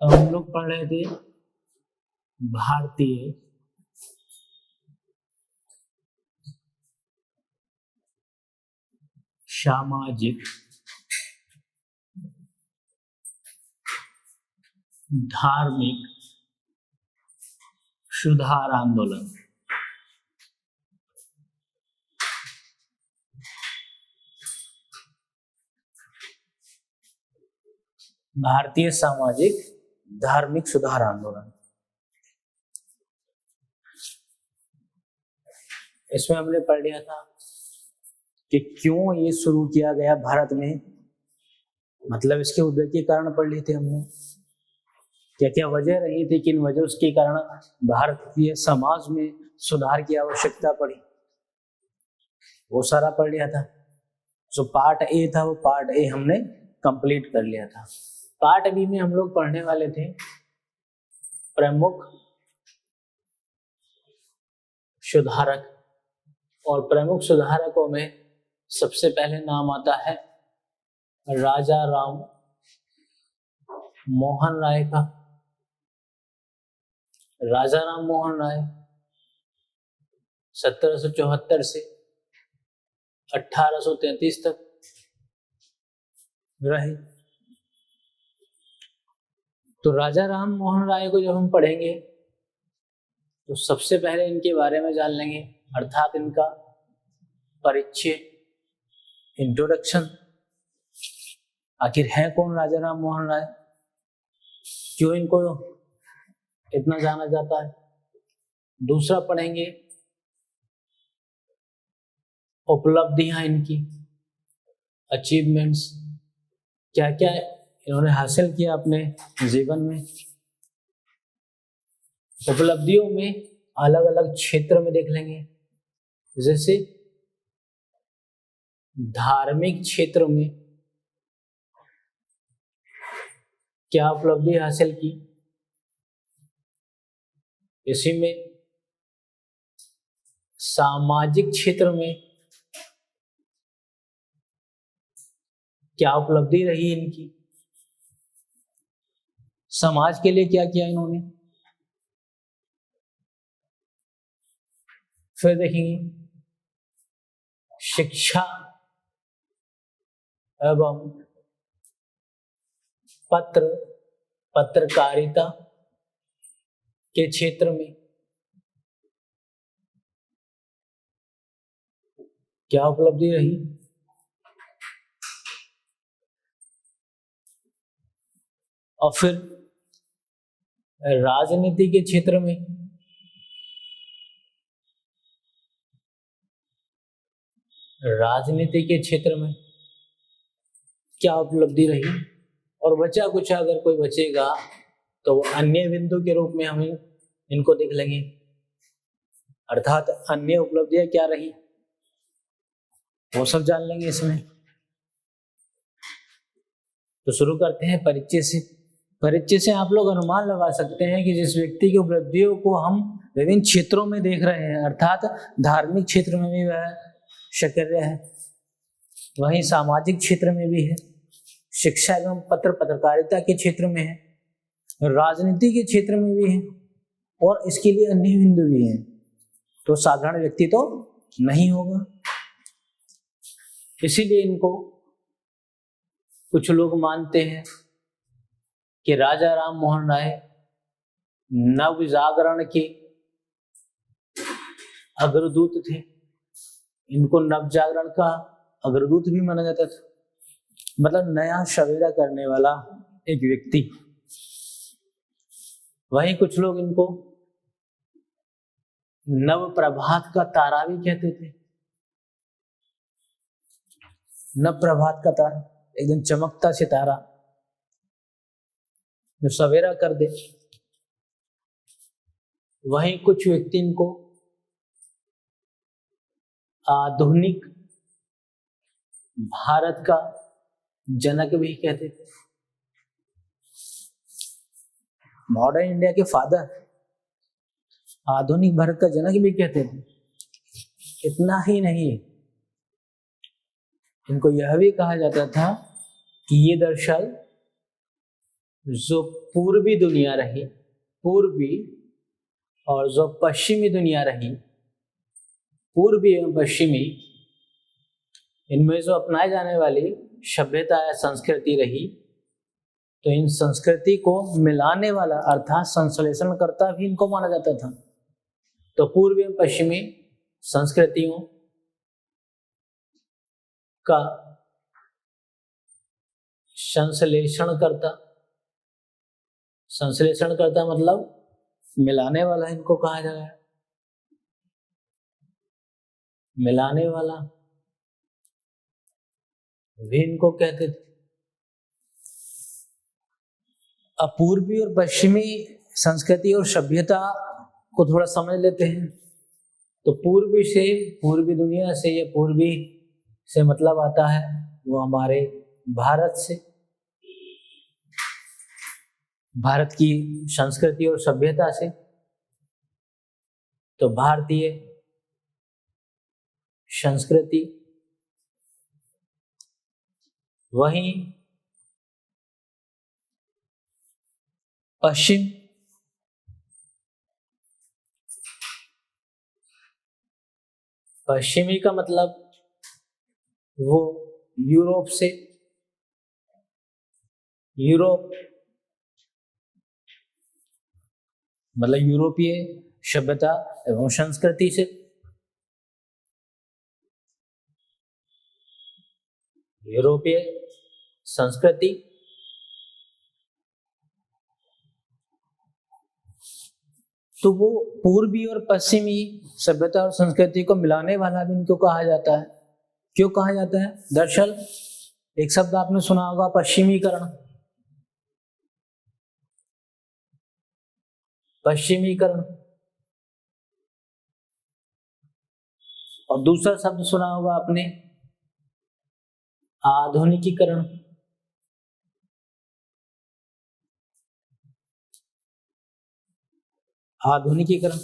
अब हम लोग पढ़ रहे थे भारतीय सामाजिक धार्मिक सुधार आंदोलन। भारतीय सामाजिक धार्मिक सुधार आंदोलन, इसमें हमने पढ़ लिया था कि क्यों ये शुरू किया गया भारत में, मतलब इसके उदय के कारण पढ़ लिए थे हमने। क्या क्या वजह रही थी, किन वजहों के कारण भारतीय समाज में सुधार की आवश्यकता पड़ी, वो सारा पढ़ लिया था। जो पार्ट ए था वो पार्ट ए हमने कंप्लीट कर लिया था। पार्ट बी में हम लोग पढ़ने वाले थे प्रमुख सुधारक, और प्रमुख सुधारकों में सबसे पहले नाम आता है राजा राम मोहन राय का। राजा राम मोहन राय 1774 से 1833 तक रहे। तो राजा राम मोहन राय को जब हम पढ़ेंगे तो सबसे पहले इनके बारे में जान लेंगे, अर्थात इनका परिचय, इंट्रोडक्शन। आखिर है कौन राजा राम मोहन राय, क्यों इनको इतना जाना जाता है। दूसरा पढ़ेंगे उपलब्धियां इनकी, अचीवमेंट्स, क्या क्या इन्होंने हासिल किया अपने जीवन में। उपलब्धियों में अलग अलग क्षेत्र में देख लेंगे, जैसे धार्मिक क्षेत्र में क्या उपलब्धि हासिल की, इसी में सामाजिक क्षेत्र में क्या उपलब्धि रही इनकी, समाज के लिए क्या किया इन्होंने। फिर देखेंगे शिक्षा एवं पत्रकारिता के क्षेत्र में क्या उपलब्धि रही। और फिर राजनीति के क्षेत्र में क्या उपलब्धि रही। और बचा कुछ अगर कोई बचेगा तो अन्य बिंदु के रूप में हम इनको देख लेंगे, अर्थात अन्य उपलब्धियां क्या रही वो सब जान लेंगे इसमें। तो शुरू करते हैं परिचय से। परिचय से आप लोग अनुमान लगा सकते हैं कि जिस व्यक्ति की उपलब्धियों को हम विभिन्न क्षेत्रों में देख रहे हैं, अर्थात धार्मिक क्षेत्र में भी वह सक्रिय है, वहीं सामाजिक क्षेत्र में भी है, शिक्षा एवं पत्रकारिता के क्षेत्र में है, राजनीति के क्षेत्र में भी है, और इसके लिए अन्य बिंदु भी हैं। तो साधारण व्यक्ति तो नहीं होगा, इसीलिए इनको कुछ लोग मानते हैं कि राजा राम मोहन राय नव जागरण के अग्रदूत थे। इनको नव जागरण का अग्रदूत भी माना जाता था, मतलब नया सवेरा करने वाला एक व्यक्ति। वहीं कुछ लोग इनको नव प्रभात का तारा भी कहते थे। नव प्रभात का तारा, एकदम चमकता सितारा जो सवेरा कर दे। वहीं कुछ व्यक्ति इनको आधुनिक भारत का जनक भी कहते थे, मॉडर्न इंडिया के फादर, आधुनिक भारत का जनक भी कहते थे। इतना ही नहीं, इनको यह भी कहा जाता था कि ये दरअसल जो पूर्वी दुनिया रही, पूर्वी और जो पश्चिमी दुनिया रही, पूर्वी एवं पश्चिमी, इनमें जो अपनाए जाने वाली सभ्यता या संस्कृति रही, तो इन संस्कृति को मिलाने वाला अर्थात संश्लेषण करता भी इनको माना जाता था। तो पूर्वी एवं पश्चिमी संस्कृतियों का संश्लेषण करता मतलब मिलाने वाला इनको कहा जा रहा है, मिलाने वाला भी इनको कहते थे। अब पूर्वी और पश्चिमी संस्कृति और सभ्यता को थोड़ा समझ लेते हैं। तो पूर्वी दुनिया से या पूर्वी से मतलब आता है वो हमारे भारत से, भारत की संस्कृति और सभ्यता से। तो भारतीय संस्कृति, वहीं पश्चिमी का मतलब वो यूरोप से, यूरोप मतलब यूरोपीय सभ्यता एवं संस्कृति से, यूरोपीय संस्कृति। तो वो पूर्वी और पश्चिमी सभ्यता और संस्कृति को मिलाने वाला भी इनको कहा जाता है। क्यों कहा जाता है? दरअसल एक शब्द आपने सुना होगा, पश्चिमीकरण। पश्चिमीकरण। और दूसरा शब्द सुना होगा आपने, आधुनिकीकरण। आधुनिकीकरण।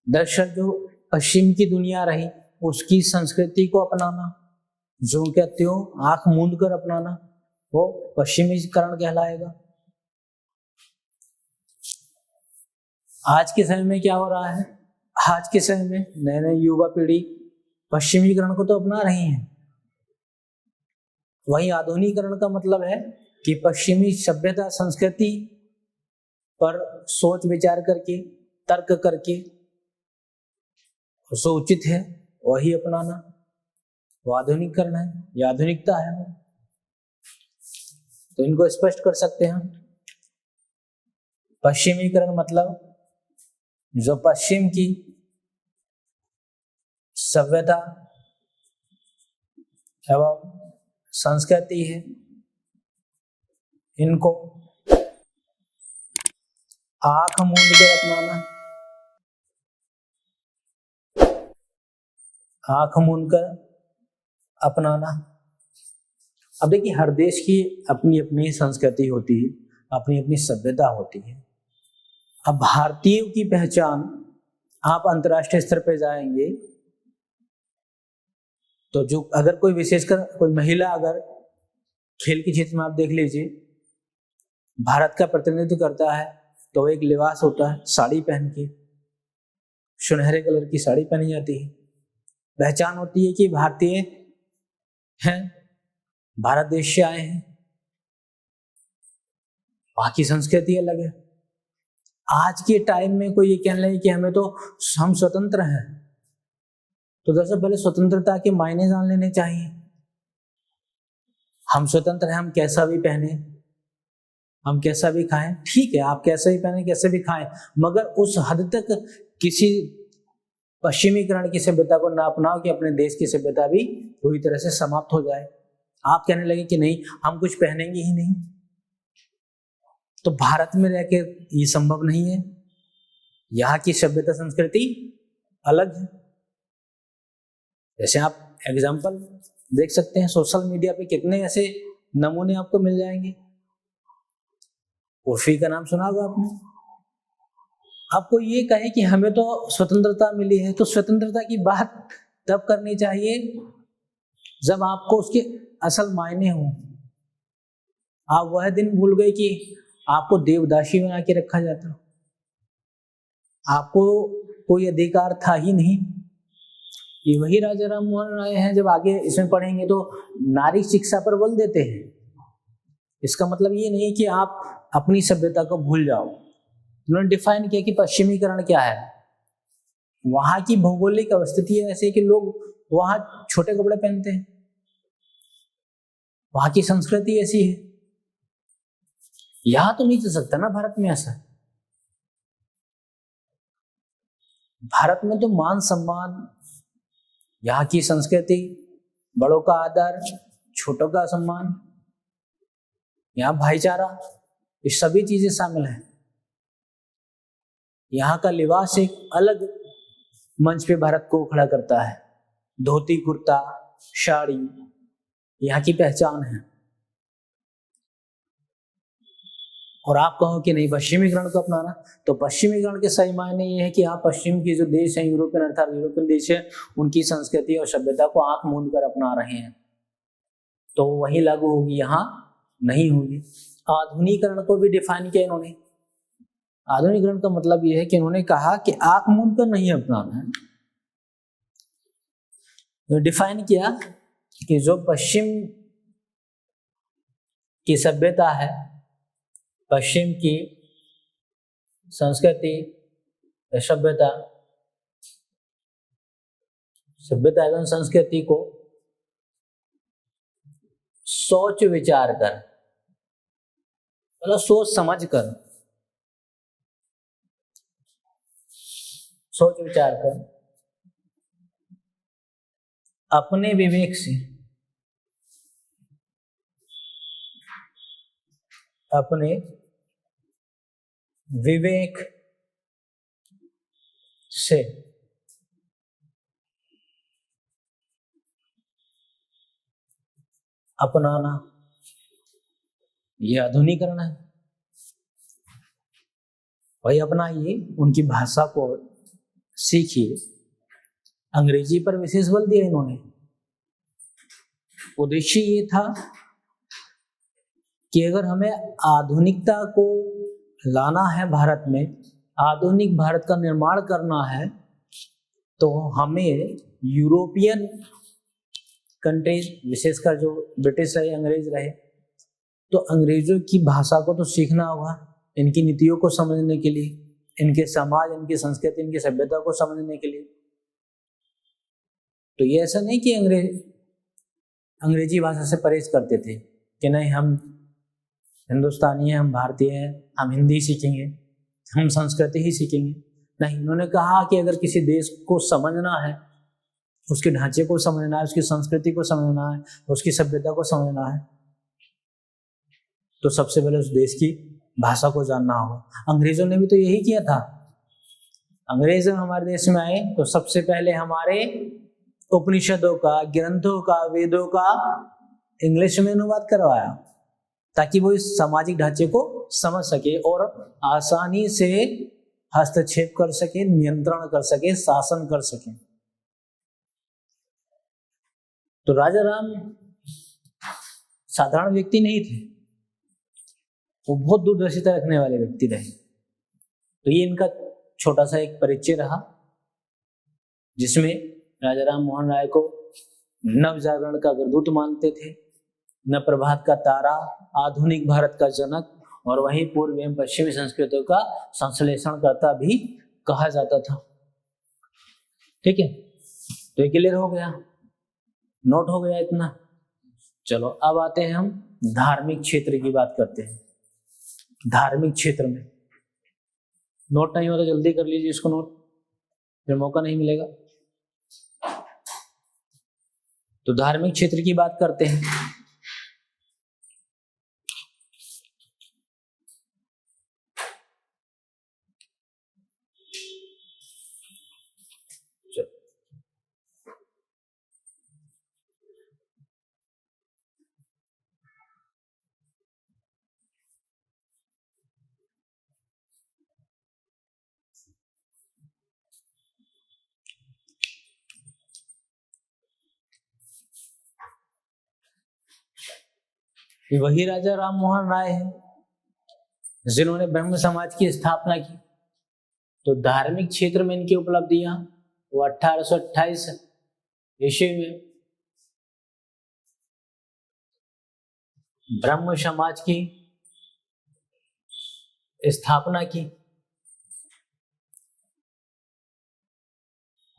दरअसल जो पश्चिम की दुनिया रही उसकी संस्कृति को अपनाना, जो क्या त्यों आंख मूंद कर अपनाना, वो पश्चिमीकरण कहलाएगा। आज के समय में क्या हो रहा है? आज के समय में नए नए युवा पीढ़ी पश्चिमीकरण को तो अपना रही है। वही आधुनिकीकरण का मतलब है कि पश्चिमी सभ्यता संस्कृति पर सोच विचार करके, तर्क करके जो उचित है वही अपनाना, वो आधुनिकीकरण है, ये आधुनिकता है। तो इनको स्पष्ट कर सकते हैं। पश्चिमीकरण मतलब जो पश्चिम की सभ्यता एवं संस्कृति है, इनको आंख मूंद कर अपनाना, आंख मूंद कर अपनाना। अब देखिए, हर देश की अपनी अपनी संस्कृति होती है, अपनी अपनी सभ्यता होती है। अब भारतीयों की पहचान आप अंतर्राष्ट्रीय स्तर पे जाएंगे तो जो अगर कोई विशेषकर कोई महिला अगर खेल के क्षेत्र में आप देख लीजिए भारत का प्रतिनिधित्व करता है तो एक लिबास होता है, साड़ी पहन के, सुनहरे कलर की साड़ी पहनी जाती है। पहचान होती है कि भारतीय हैं, भारत देश से आए हैं, वहां की संस्कृति अलग है। आज के टाइम में कोई ये कहने लगे कि हम स्वतंत्र हैं, तो दरअसल पहले स्वतंत्रता के मायने जान लेने चाहिए। हम स्वतंत्र हैं, हम कैसा भी पहने, हम कैसा भी खाएं, ठीक है, आप कैसे भी पहने, कैसे भी खाएं, मगर उस हद तक किसी पश्चिमीकरण की सभ्यता को ना अपनाओ कि अपने देश की सभ्यता भी पूरी तरह से समाप्त हो जाए। आप कहने लगे कि नहीं, हम कुछ पहनेंगे ही नहीं, तो भारत में रहकर ये संभव नहीं है। यहाँ की सभ्यता संस्कृति अलग है। जैसे आप एग्जाम्पल देख सकते हैं, सोशल मीडिया पे कितने ऐसे नमूने आपको मिल जाएंगे। उर्फी का नाम सुना होगा आपने। आपको ये कहे कि हमें तो स्वतंत्रता मिली है, तो स्वतंत्रता की बात तब करनी चाहिए जब आपको उसके असल मायने हो, आप वह दिन भूल गए कि आपको देवदासी बना के रखा जाता, आपको कोई अधिकार था ही नहीं। ये वही राजा राम मोहन राय हैं, जब आगे इसमें पढ़ेंगे तो नारी शिक्षा पर बल देते हैं। इसका मतलब ये नहीं कि आप अपनी सभ्यता को भूल जाओ। उन्होंने डिफाइन किया कि पश्चिमीकरण क्या है। वहां की भौगोलिक अवस्थिति ऐसी है कि लोग वहां छोटे कपड़े पहनते हैं, वहां की संस्कृति ऐसी है। यहां तो नहीं चल सकता ना भारत में ऐसा। भारत में तो मान सम्मान, यहाँ की संस्कृति, बड़ों का आदर, छोटों का सम्मान, यहाँ भाईचारा, ये सभी चीजें शामिल हैं। यहाँ का लिबास एक अलग मंच पे भारत को खड़ा करता है। धोती कुर्ता साड़ी यहाँ की पहचान है। और आप कहो कि नहीं पश्चिमीकरण को अपनाना, तो पश्चिमीकरण के सही मायने ये है कि आप पश्चिम के जो देश हैं, यूरोपियन अर्थात यूरोपियन देश है, उनकी संस्कृति और सभ्यता को आंख मूंद कर अपना रहे हैं, तो वही लागू होगी, यहाँ नहीं होगी। आधुनिकीकरण को भी डिफाइन किया इन्होंने। आधुनिकीकरण का मतलब यह है कि इन्होंने कहा कि आंख मूंद कर नहीं अपनाना है। डिफाइन किया कि जो पश्चिम की सभ्यता है, पश्चिम की संस्कृति, सभ्यता एवं संस्कृति को सोच विचार कर, मतलब सोच समझ कर, सोच विचार कर अपने विवेक से, अपने विवेक से अपनाना, यह आधुनिकीकरण है। वही अपनाइए, उनकी भाषा को सीखिए। अंग्रेजी पर विशेष बल दिया इन्होंने। उद्देश्य ये था कि अगर हमें आधुनिकता को लाना है भारत में, आधुनिक भारत का निर्माण करना है, तो हमें यूरोपियन कंट्रीज, विशेषकर जो ब्रिटिश रहे, अंग्रेज रहे, तो अंग्रेजों की भाषा को तो सीखना होगा, इनकी नीतियों को समझने के लिए, इनके समाज, इनकी संस्कृति, इनकी सभ्यता को समझने के लिए। तो ये ऐसा नहीं कि अंग्रेजी भाषा से परहेज करते थे कि नहीं हम हिंदुस्तानी हैं, हम भारतीय हैं, हम हिंदी सीखेंगे, हम संस्कृति ही सीखेंगे। नहीं, उन्होंने कहा कि अगर किसी देश को समझना है, उसके ढांचे को समझना है, उसकी संस्कृति को समझना है, उसकी सभ्यता को समझना है, तो सबसे पहले उस देश की भाषा को जानना होगा। अंग्रेजों ने भी तो यही किया था। अंग्रेज हमारे देश में आए तो सबसे पहले हमारे उपनिषदों का, ग्रंथों का, वेदों का इंग्लिश में अनुवाद करवाया, ताकि वो इस सामाजिक ढांचे को समझ सके और आसानी से हस्तक्षेप कर सके, नियंत्रण कर सके, शासन कर सके। तो राजा राम साधारण व्यक्ति नहीं थे, वो बहुत दूरदर्शिता रखने वाले व्यक्ति रहे। तो ये इनका छोटा सा एक परिचय रहा, जिसमें राजा राम मोहन राय को नव जागरण का अग्रदूत मानते थे, नव प्रभात का तारा, आधुनिक भारत का जनक, और वहीं पूर्व एवं पश्चिमी संस्कृतियों का संश्लेषणकर्ता भी कहा जाता था। ठीक है, तो ये क्लियर हो गया, नोट हो गया इतना। चलो अब आते हैं हम धार्मिक क्षेत्र की बात करते हैं। धार्मिक क्षेत्र में नोट नहीं हो तो जल्दी कर लीजिए इसको नोट, फिर मौका नहीं मिलेगा। तो धार्मिक क्षेत्र की बात करते हैं। ये वही राजा राम मोहन राय हैं जिन्होंने ब्रह्म समाज की स्थापना की। तो धार्मिक क्षेत्र में इनकी उपलब्धियां वो 1828 ईस्वी में ब्रह्म समाज की स्थापना की।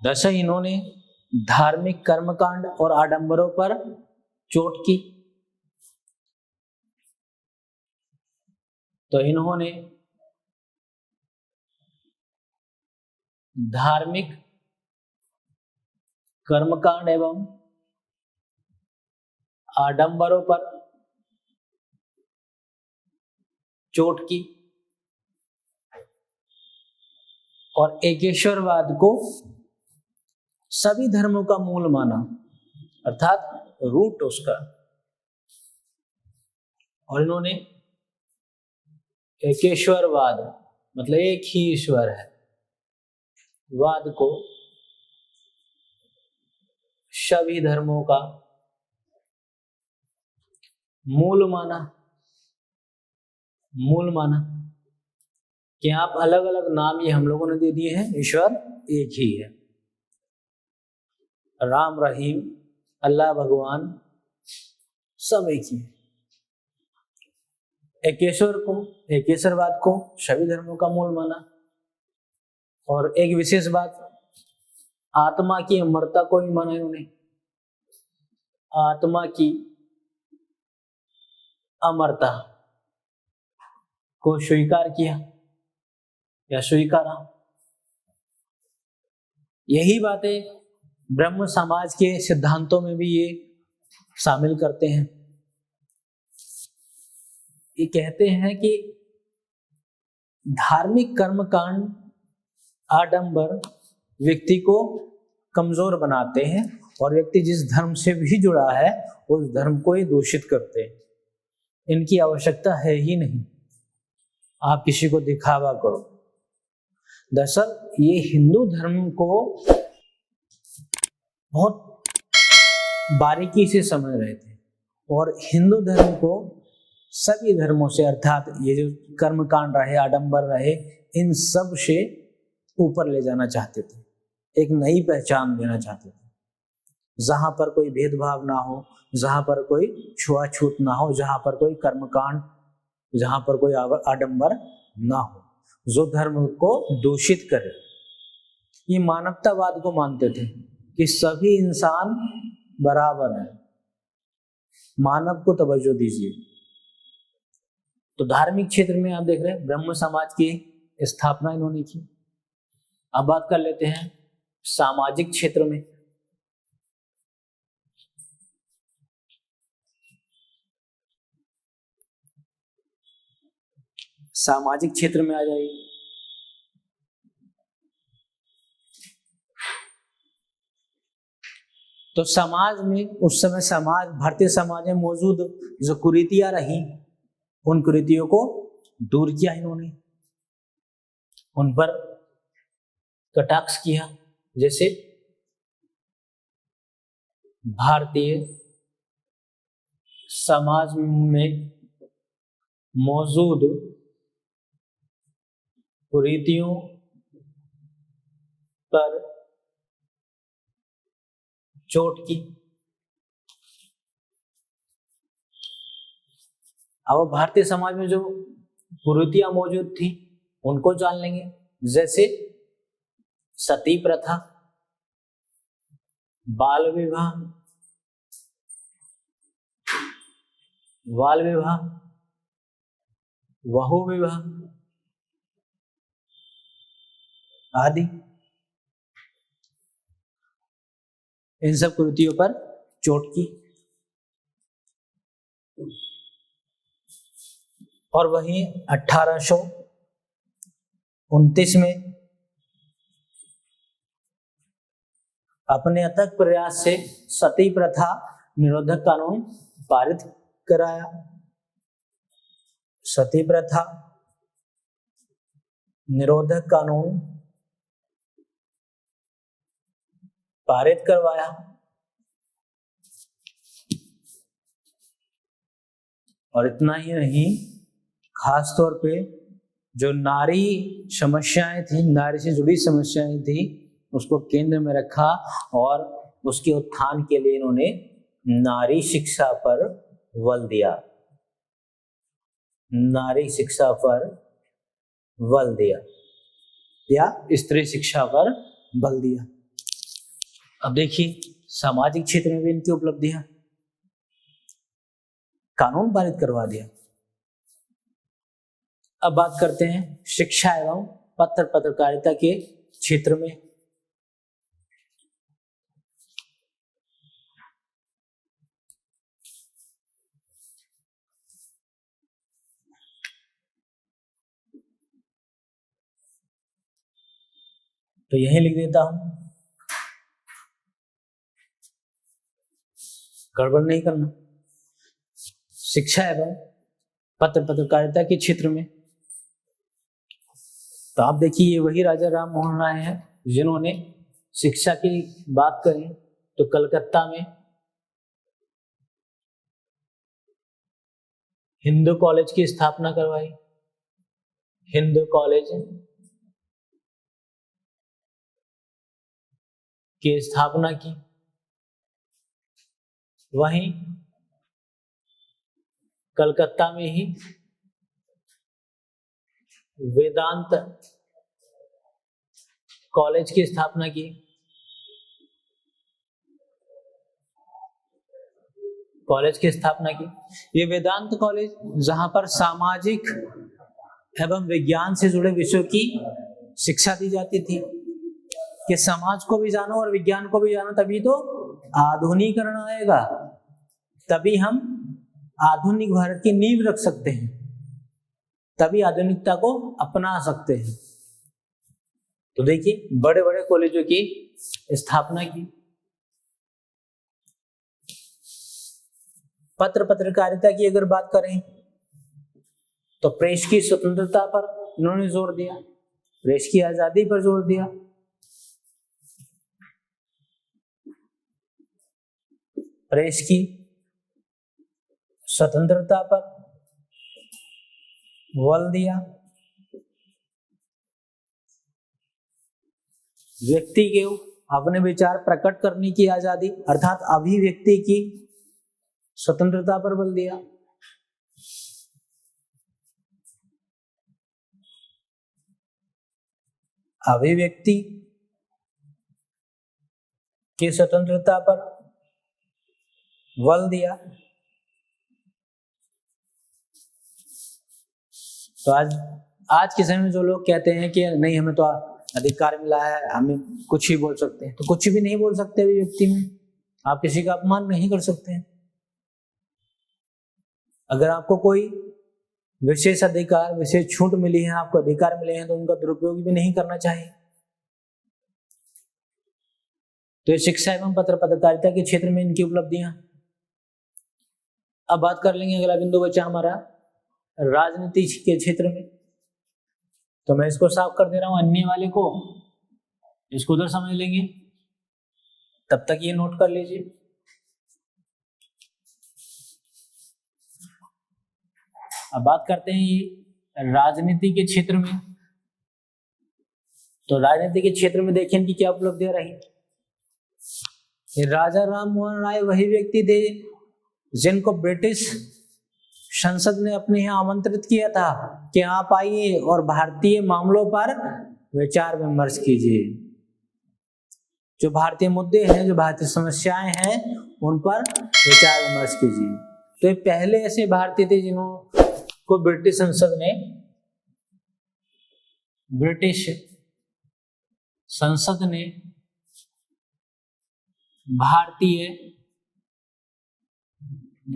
दशा इन्होंने धार्मिक कर्मकांड और आडंबरों पर चोट की। तो इन्होंने धार्मिक कर्मकांड एवं आडंबरों पर चोट की और एकेश्वरवाद को सभी धर्मों का मूल माना, अर्थात रूट उसका। और इन्होंने एकेश्वरवाद मतलब एक ही ईश्वर है वाद को सभी धर्मों का मूल माना कि आप अलग अलग नाम ये हम लोगों ने दे दिए हैं, ईश्वर एक ही है। राम रहीम अल्लाह भगवान सब एक ही है। एकेश्वरवाद को सभी धर्मों का मूल माना। और एक विशेष बात, आत्मा की अमरता को भी माना इन्होंने। आत्मा की अमरता को स्वीकार किया या स्वीकारा। यही बातें ब्रह्म समाज के सिद्धांतों में भी ये शामिल करते हैं। ये कहते हैं कि धार्मिक कर्मकांड आडंबर व्यक्ति को कमजोर बनाते हैं और व्यक्ति जिस धर्म से भी जुड़ा है उस धर्म को ही दूषित करते हैं। इनकी आवश्यकता है ही नहीं, आप किसी को दिखावा करो। दरअसल ये हिंदू धर्म को बहुत बारीकी से समझ रहे थे और हिंदू धर्म को सभी धर्मों से, अर्थात ये जो कर्मकांड रहे, आडंबर रहे, इन सब से ऊपर ले जाना चाहते थे, एक नई पहचान देना चाहते थे, जहां पर कोई भेदभाव ना हो, जहां पर कोई छुआछूत ना हो, जहां पर कोई कर्मकांड, जहां पर कोई आडंबर ना हो, जो धर्म को दूषित करे। ये मानवतावाद को मानते थे कि सभी इंसान बराबर हैं, मानव को तवज्जो दीजिए। तो धार्मिक क्षेत्र में आप देख रहे हैं ब्रह्म समाज की स्थापना इन्होंने की। अब बात कर लेते हैं सामाजिक क्षेत्र में। सामाजिक क्षेत्र में आ जाइए। तो समाज में उस समय भारतीय समाज में मौजूद जो कुरीतियां रही, उन कुरीतियों को दूर किया इन्होंने, उन पर कटाक्ष किया। जैसे भारतीय समाज में मौजूद कुरीतियों पर चोट की। अब भारतीय समाज में जो कुरीतियां मौजूद थी उनको जान लेंगे। जैसे सती प्रथा, बाल विवाह, बहु विवाह आदि। इन सब कुरीतियों पर चोट की। और वहीं 1829 में अपने अथक प्रयास से सती प्रथा निरोधक कानून पारित कराया। सती प्रथा निरोधक कानून पारित करवाया। और इतना ही नहीं, खास तौर पे जो नारी समस्याएं थी, नारी से जुड़ी समस्याएं थी, उसको केंद्र में रखा और उसके उत्थान के लिए इन्होंने नारी शिक्षा पर बल दिया, नारी शिक्षा पर बल दिया या स्त्री शिक्षा पर बल दिया। अब देखिए सामाजिक क्षेत्र में भी इनकी उपलब्धियां, कानून पारित करवा दिया। अब बात करते हैं शिक्षा एवं पत्रकारिता के क्षेत्र में। तो यही लिख देता हूं, गड़बड़ नहीं करना। शिक्षा एवं पत्रकारिता के क्षेत्र में तो आप देखिए ये वही राजा राम मोहन राय हैं जिन्होंने शिक्षा की बात करें तो कलकत्ता में हिंदू कॉलेज की स्थापना करवाई, हिंदू कॉलेज की स्थापना की। वहीं कलकत्ता में ही वेदांत कॉलेज की स्थापना की, कॉलेज की स्थापना की। ये वेदांत कॉलेज जहां पर सामाजिक एवं विज्ञान से जुड़े विषयों की शिक्षा दी जाती थी कि समाज को भी जानो और विज्ञान को भी जानो, तभी तो आधुनिकीकरण आएगा, तभी हम आधुनिक भारत की नींव रख सकते हैं, तभी आधुनिकता को अपना सकते हैं। तो देखिए बड़े बड़े कॉलेजों की स्थापना की। पत्रकारिता की अगर बात करें तो प्रेस की स्वतंत्रता पर इन्होंने जोर दिया, प्रेस की आजादी पर जोर दिया। प्रेस की स्वतंत्रता पर बल दिया। व्यक्ति के अपने विचार प्रकट करने की आजादी अर्थात अभिव्यक्ति की स्वतंत्रता पर बल दिया। अभिव्यक्ति की स्वतंत्रता पर बल दिया। तो आज के समय में जो लोग कहते हैं कि नहीं हमें तो अधिकार मिला है, हमें कुछ ही बोल सकते हैं, तो कुछ भी नहीं बोल सकते अभिव्यक्ति में। आप किसी का अपमान नहीं कर सकते हैं। अगर आपको कोई विशेष अधिकार, विशेष छूट मिली है, आपको अधिकार मिले हैं, तो उनका दुरुपयोग भी नहीं करना चाहिए। तो ये शिक्षा एवं पत्रकारिता के क्षेत्र में इनकी उपलब्धियां। अब बात कर लेंगे, अगला बिंदु बचा हमारा राजनीति के क्षेत्र में। तो मैं इसको साफ कर दे रहा हूं, अन्य वाले को इसको उधर समझ लेंगे, तब तक ये नोट कर लीजिए। अब बात करते हैं ये राजनीति के क्षेत्र में। तो राजनीति के क्षेत्र में देखिए इनकी क्या उपलब्धियां रही। राजा राम मोहन राय वही व्यक्ति थे जिनको ब्रिटिश संसद ने अपने यहाँ आमंत्रित किया था कि आप आइए और भारतीय मामलों पर विचार विमर्श कीजिए। जो भारतीय मुद्दे हैं, जो भारतीय समस्याएं हैं, उन पर विचार विमर्श कीजिए। तो ये पहले ऐसे भारतीय थे जिनको ब्रिटिश संसद ने भारतीय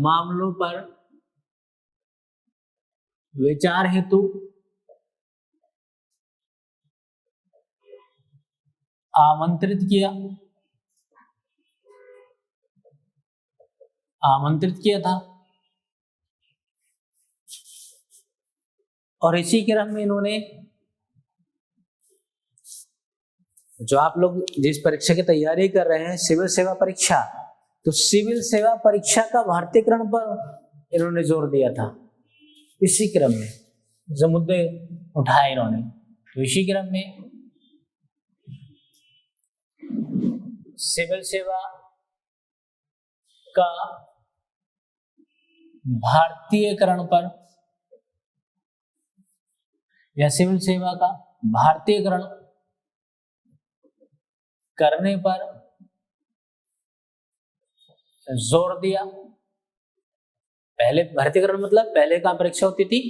मामलों पर विचार हेतु आमंत्रित किया था। और इसी क्रम में इन्होंने, जो आप लोग जिस परीक्षा की तैयारी कर रहे हैं, सिविल सेवा परीक्षा, तो सिविल सेवा परीक्षा का भारतीयकरण पर इन्होंने जोर दिया था। इसी क्रम में जो मुद्दे उठाए इन्होंने, तो इसी क्रम में सिविल सेवा का भारतीयकरण पर या सिविल सेवा का भारतीयकरण करने पर जोर दिया। पहले भारतीयकरण मतलब पहले कहाँ परीक्षा होती थी?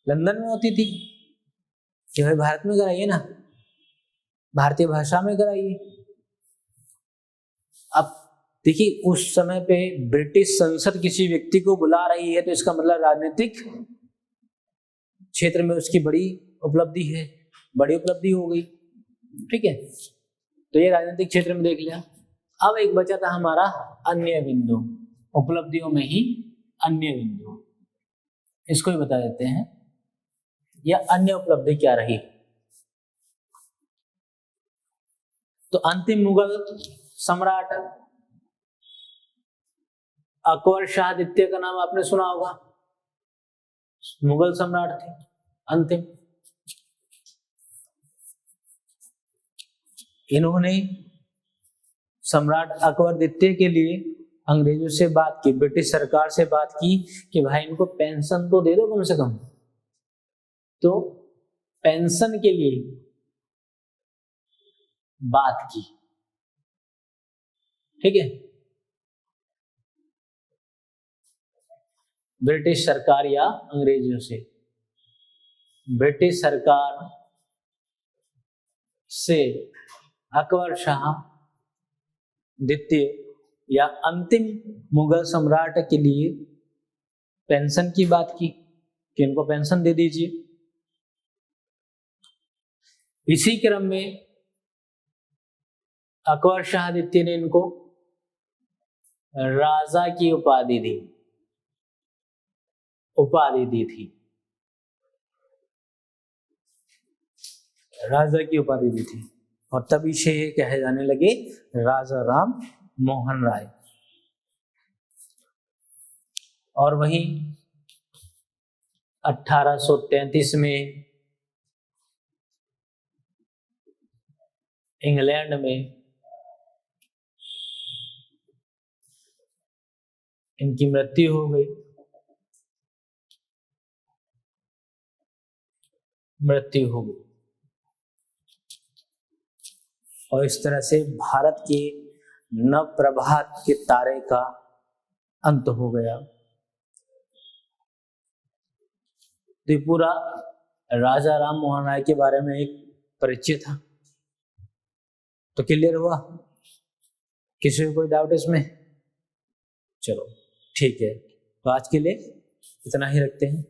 लंदन में होती थी कि भाई भारत में कराइए ना, भारतीय भाषा में कराइए। अब देखिए उस समय पे ब्रिटिश संसद किसी व्यक्ति को बुला रही है तो इसका मतलब राजनीतिक क्षेत्र में उसकी बड़ी उपलब्धि है, बड़ी उपलब्धि हो गई। ठीक है, तो ये राजनीतिक क्षेत्र में देख लिया। अब एक बचा था हमारा अन्य बिंदु, उपलब्धियों में ही अन्य बिंदु, इसको ही बता देते हैं। यह अन्य उपलब्धि क्या रही? तो अंतिम मुगल सम्राट अकबर शाह द्वितीय का नाम आपने सुना होगा, मुगल सम्राट थे अंतिम। इन्होंने सम्राट अकबर द्वितीय के लिए अंग्रेजों से बात की, ब्रिटिश सरकार से बात की कि भाई इनको पेंशन तो दे दो कम से कम। तो पेंशन के लिए बात की। ठीक है, ब्रिटिश सरकार या अंग्रेजों से। ब्रिटिश सरकार से अकबर शाह द्वितीय या अंतिम मुगल सम्राट के लिए पेंशन की बात की कि इनको पेंशन दे दीजिए। इसी क्रम में अकबर शाह द्वितीय ने इनको राजा की उपाधि दी थी, राजा की उपाधि दी थी। और तभी से ये कहे जाने लगे राजा राम मोहन राय। और वहीं 1833 में इंग्लैंड में इनकी मृत्यु हो गई। और इस तरह से भारत के नव प्रभात के तारे का अंत हो गया। तो ये पूरा राजा राम मोहन राय के बारे में एक परिचय था। तो क्लियर हुआ? किसी को कोई डाउट इसमें? चलो ठीक है, तो आज के लिए इतना ही रखते हैं।